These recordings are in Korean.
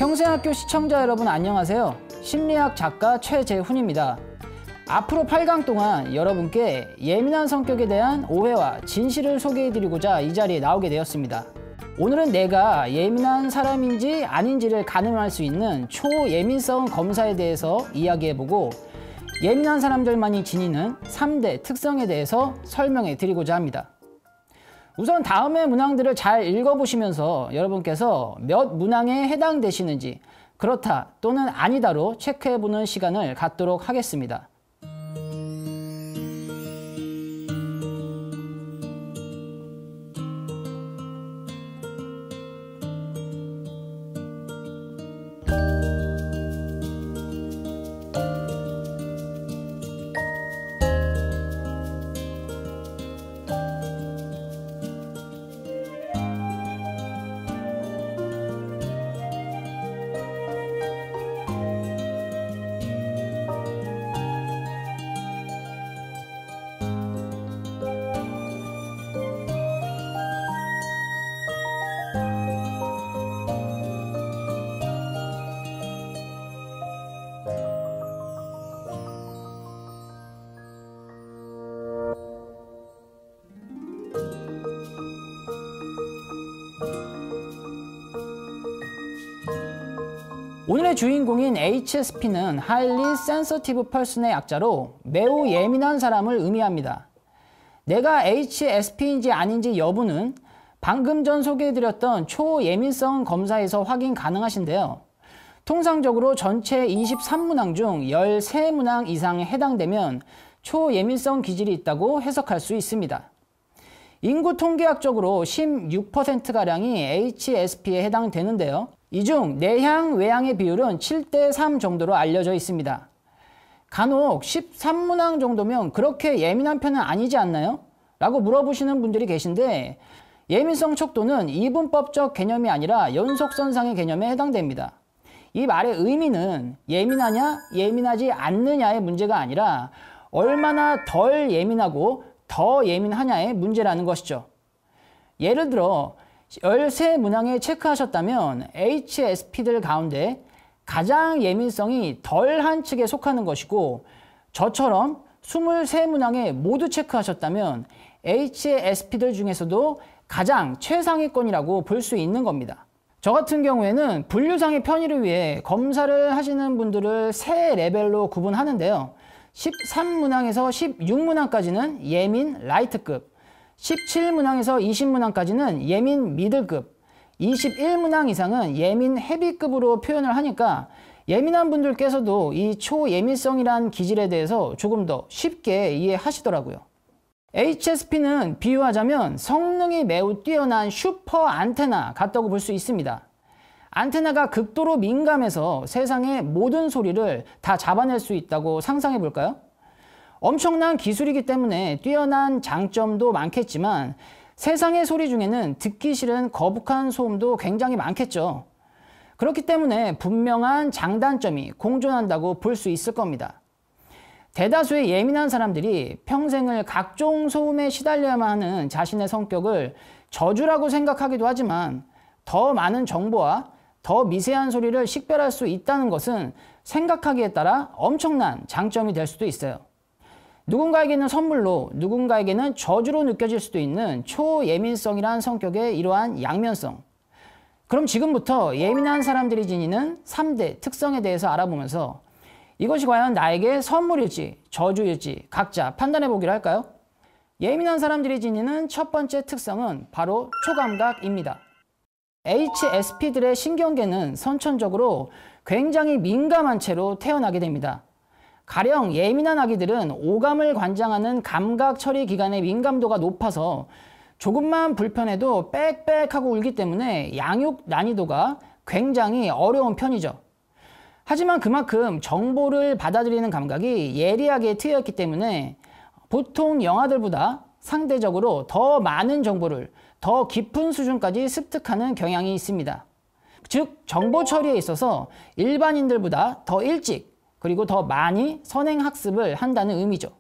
평생학교 시청자 여러분 안녕하세요. 심리학 작가 최재훈입니다. 앞으로 8강 동안 여러분께 예민한 성격에 대한 오해와 진실을 소개해드리고자 이 자리에 나오게 되었습니다. 오늘은 내가 예민한 사람인지 아닌지를 가늠할 수 있는 초예민성 검사에 대해서 이야기해보고 예민한 사람들만이 지니는 3대 특성에 대해서 설명해 드리고자 합니다. 우선 다음의 문항들을 잘 읽어보시면서 여러분께서 몇 문항에 해당되시는지 그렇다 또는 아니다로 체크해보는 시간을 갖도록 하겠습니다. 오늘의 주인공인 HSP는 Highly Sensitive Person의 약자로 매우 예민한 사람을 의미합니다. 내가 HSP인지 아닌지 여부는 방금 전 소개해드렸던 초예민성 검사에서 확인 가능하신데요. 통상적으로 전체 23문항 중 13문항 이상에 해당되면 초예민성 기질이 있다고 해석할 수 있습니다. 인구 통계학적으로 16%가량이 HSP에 해당되는데요. 이 중 내향, 외향의 비율은 7대3 정도로 알려져 있습니다. 간혹 13문항 정도면 그렇게 예민한 편은 아니지 않나요? 라고 물어보시는 분들이 계신데 예민성 척도는 이분법적 개념이 아니라 연속선상의 개념에 해당됩니다. 이 말의 의미는 예민하냐, 예민하지 않느냐의 문제가 아니라 얼마나 덜 예민하고 더 예민하냐의 문제라는 것이죠. 예를 들어 13문항에 체크하셨다면 HSP들 가운데 가장 예민성이 덜한 측에 속하는 것이고 저처럼 23문항에 모두 체크하셨다면 HSP들 중에서도 가장 최상위권이라고 볼 수 있는 겁니다. 저 같은 경우에는 분류상의 편의를 위해 검사를 하시는 분들을 세 레벨로 구분하는데요. 13문항에서 16문항까지는 예민 라이트급, 17문항에서 20문항까지는 예민 미들급, 21문항 이상은 예민 헤비급으로 표현을 하니까 예민한 분들께서도 이 초예민성이란 기질에 대해서 조금 더 쉽게 이해하시더라고요. HSP는 비유하자면 성능이 매우 뛰어난 슈퍼 안테나 같다고 볼 수 있습니다. 안테나가 극도로 민감해서 세상의 모든 소리를 다 잡아낼 수 있다고 상상해 볼까요? 엄청난 기술이기 때문에 뛰어난 장점도 많겠지만 세상의 소리 중에는 듣기 싫은 거북한 소음도 굉장히 많겠죠. 그렇기 때문에 분명한 장단점이 공존한다고 볼 수 있을 겁니다. 대다수의 예민한 사람들이 평생을 각종 소음에 시달려야만 하는 자신의 성격을 저주라고 생각하기도 하지만 더 많은 정보와 더 미세한 소리를 식별할 수 있다는 것은 생각하기에 따라 엄청난 장점이 될 수도 있어요. 누군가에게는 선물로, 누군가에게는 저주로 느껴질 수도 있는 초예민성이란 성격의 이러한 양면성. 그럼 지금부터 예민한 사람들이 지니는 3대 특성에 대해서 알아보면서 이것이 과연 나에게 선물일지 저주일지 각자 판단해 보기로 할까요? 예민한 사람들이 지니는 첫 번째 특성은 바로 초감각입니다. HSP들의 신경계는 선천적으로 굉장히 민감한 채로 태어나게 됩니다. 가령 예민한 아기들은 오감을 관장하는 감각 처리 기관의 민감도가 높아서 조금만 불편해도 빽빽하고 울기 때문에 양육 난이도가 굉장히 어려운 편이죠. 하지만 그만큼 정보를 받아들이는 감각이 예리하게 트여있기 때문에 보통 영아들보다 상대적으로 더 많은 정보를 더 깊은 수준까지 습득하는 경향이 있습니다. 즉 정보 처리에 있어서 일반인들보다 더 일찍 그리고 더 많이 선행학습을 한다는 의미죠.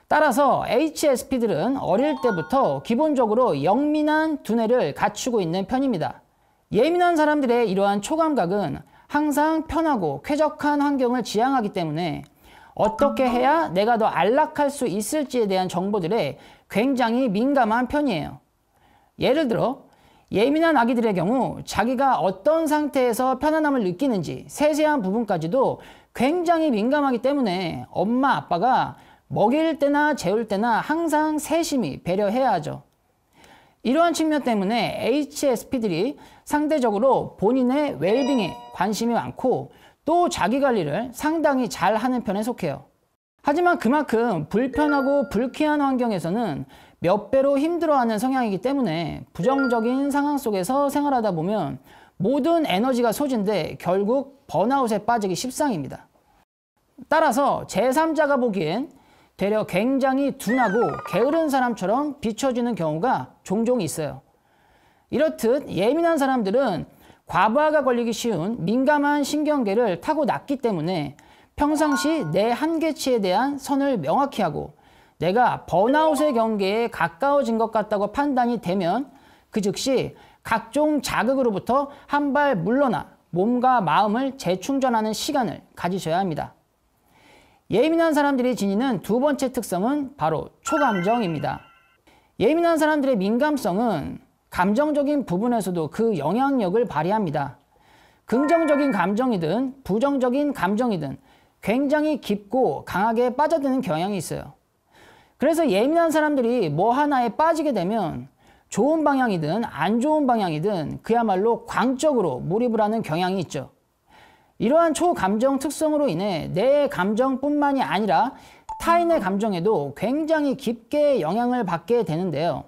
따라서 HSP들은 어릴 때부터 기본적으로 영민한 두뇌를 갖추고 있는 편입니다. 예민한 사람들의 이러한 초감각은 항상 편하고 쾌적한 환경을 지향하기 때문에 어떻게 해야 내가 더 안락할 수 있을지에 대한 정보들에 굉장히 민감한 편이에요. 예를 들어 예민한 아기들의 경우 자기가 어떤 상태에서 편안함을 느끼는지 세세한 부분까지도 굉장히 민감하기 때문에 엄마 아빠가 먹일 때나 재울 때나 항상 세심히 배려해야 하죠. 이러한 측면 때문에 HSP들이 상대적으로 본인의 웰빙에 관심이 많고 또 자기 관리를 상당히 잘 하는 편에 속해요. 하지만 그만큼 불편하고 불쾌한 환경에서는 몇 배로 힘들어하는 성향이기 때문에 부정적인 상황 속에서 생활하다 보면 모든 에너지가 소진돼 결국 번아웃에 빠지기 십상입니다. 따라서 제3자가 보기엔 되려 굉장히 둔하고 게으른 사람처럼 비춰지는 경우가 종종 있어요. 이렇듯 예민한 사람들은 과부하가 걸리기 쉬운 민감한 신경계를 타고났기 때문에 평상시 내 한계치에 대한 선을 명확히 하고 내가 번아웃의 경계에 가까워진 것 같다고 판단이 되면 그 즉시 각종 자극으로부터 한 발 물러나 몸과 마음을 재충전하는 시간을 가지셔야 합니다. 예민한 사람들이 지니는 두 번째 특성은 바로 초감정입니다. 예민한 사람들의 민감성은 감정적인 부분에서도 그 영향력을 발휘합니다. 긍정적인 감정이든 부정적인 감정이든 굉장히 깊고 강하게 빠져드는 경향이 있어요. 그래서 예민한 사람들이 뭐 하나에 빠지게 되면 좋은 방향이든 안 좋은 방향이든 그야말로 광적으로 몰입을 하는 경향이 있죠. 이러한 초감정 특성으로 인해 내 감정뿐만이 아니라 타인의 감정에도 굉장히 깊게 영향을 받게 되는데요.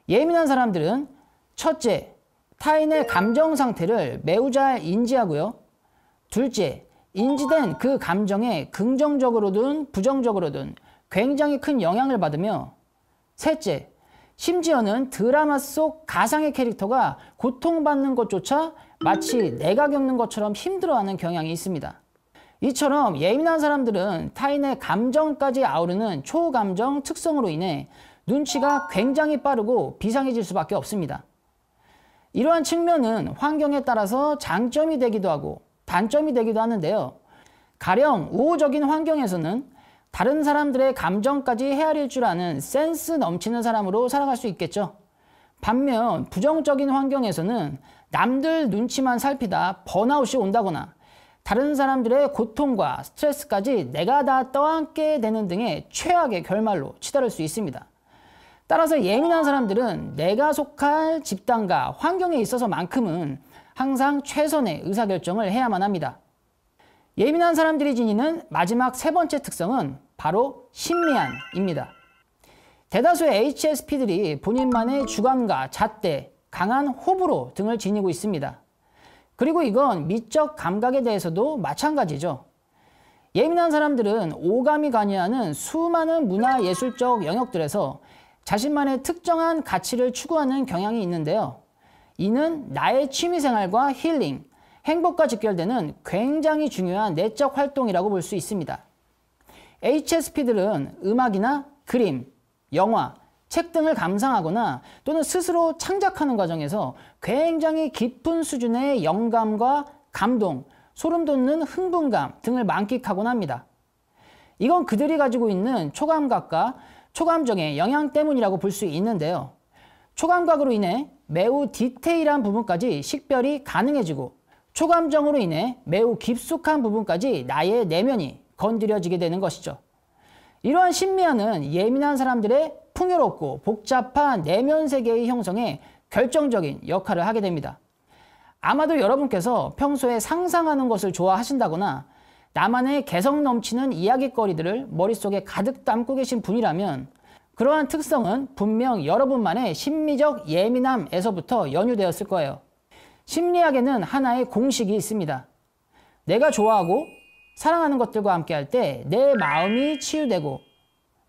예민한 사람들은 첫째, 타인의 감정 상태를 매우 잘 인지하고요. 둘째, 인지된 그 감정에 긍정적으로든 부정적으로든 굉장히 큰 영향을 받으며 셋째, 심지어는 드라마 속 가상의 캐릭터가 고통받는 것조차 마치 내가 겪는 것처럼 힘들어하는 경향이 있습니다. 이처럼 예민한 사람들은 타인의 감정까지 아우르는 초감정 특성으로 인해 눈치가 굉장히 빠르고 비상해질 수밖에 없습니다. 이러한 측면은 환경에 따라서 장점이 되기도 하고 단점이 되기도 하는데요. 가령 우호적인 환경에서는 다른 사람들의 감정까지 헤아릴 줄 아는 센스 넘치는 사람으로 살아갈 수 있겠죠. 반면 부정적인 환경에서는 남들 눈치만 살피다 번아웃이 온다거나 다른 사람들의 고통과 스트레스까지 내가 다 떠안게 되는 등의 최악의 결말로 치달을 수 있습니다. 따라서 예민한 사람들은 내가 속할 집단과 환경에 있어서만큼은 항상 최선의 의사결정을 해야만 합니다. 예민한 사람들이 지니는 마지막 세 번째 특성은 바로 심미안입니다. 대다수의 HSP들이 본인만의 주관과 잣대, 강한 호불호 등을 지니고 있습니다. 그리고 이건 미적 감각에 대해서도 마찬가지죠. 예민한 사람들은 오감이 관여하는 수많은 문화예술적 영역들에서 자신만의 특정한 가치를 추구하는 경향이 있는데요. 이는 나의 취미생활과 힐링, 행복과 직결되는 굉장히 중요한 내적 활동이라고 볼 수 있습니다. HSP들은 음악이나 그림, 영화, 책 등을 감상하거나 또는 스스로 창작하는 과정에서 굉장히 깊은 수준의 영감과 감동, 소름 돋는 흥분감 등을 만끽하곤 합니다. 이건 그들이 가지고 있는 초감각과 초감정의 영향 때문이라고 볼 수 있는데요. 초감각으로 인해 매우 디테일한 부분까지 식별이 가능해지고 초감정으로 인해 매우 깊숙한 부분까지 나의 내면이 건드려지게 되는 것이죠. 이러한 심미안은 예민한 사람들의 풍요롭고 복잡한 내면 세계의 형성에 결정적인 역할을 하게 됩니다. 아마도 여러분께서 평소에 상상하는 것을 좋아하신다거나 나만의 개성 넘치는 이야깃거리들을 머릿속에 가득 담고 계신 분이라면 그러한 특성은 분명 여러분만의 심미적 예민함에서부터 연유되었을 거예요. 심리학에는 하나의 공식이 있습니다. 내가 좋아하고 사랑하는 것들과 함께 할 때 내 마음이 치유되고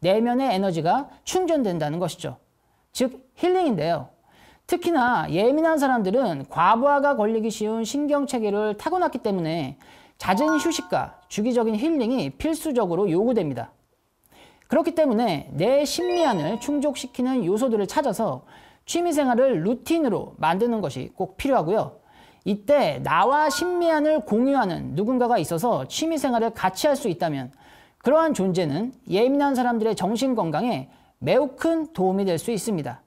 내면의 에너지가 충전된다는 것이죠. 즉 힐링인데요. 특히나 예민한 사람들은 과부하가 걸리기 쉬운 신경체계를 타고났기 때문에 잦은 휴식과 주기적인 힐링이 필수적으로 요구됩니다. 그렇기 때문에 내 심미안을 충족시키는 요소들을 찾아서 취미생활을 루틴으로 만드는 것이 꼭 필요하고요. 이때 나와 심미안을 공유하는 누군가가 있어서 취미생활을 같이 할 수 있다면 그러한 존재는 예민한 사람들의 정신건강에 매우 큰 도움이 될 수 있습니다.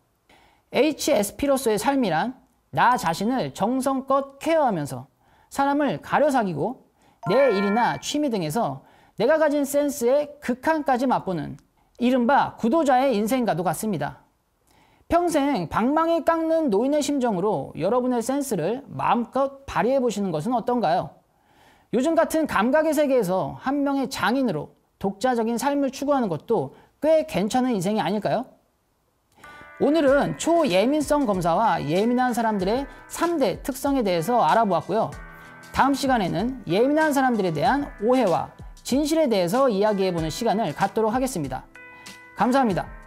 HSP로서의 삶이란 나 자신을 정성껏 케어하면서 사람을 가려 사귀고 내 일이나 취미 등에서 내가 가진 센스의 극한까지 맛보는 이른바 구도자의 인생과도 같습니다. 평생 방망이 깎는 노인의 심정으로 여러분의 센스를 마음껏 발휘해 보시는 것은 어떤가요? 요즘 같은 감각의 세계에서 한 명의 장인으로 독자적인 삶을 추구하는 것도 꽤 괜찮은 인생이 아닐까요? 오늘은 초예민성 검사와 예민한 사람들의 3대 특성에 대해서 알아보았고요. 다음 시간에는 예민한 사람들에 대한 오해와 진실에 대해서 이야기해보는 시간을 갖도록 하겠습니다. 감사합니다.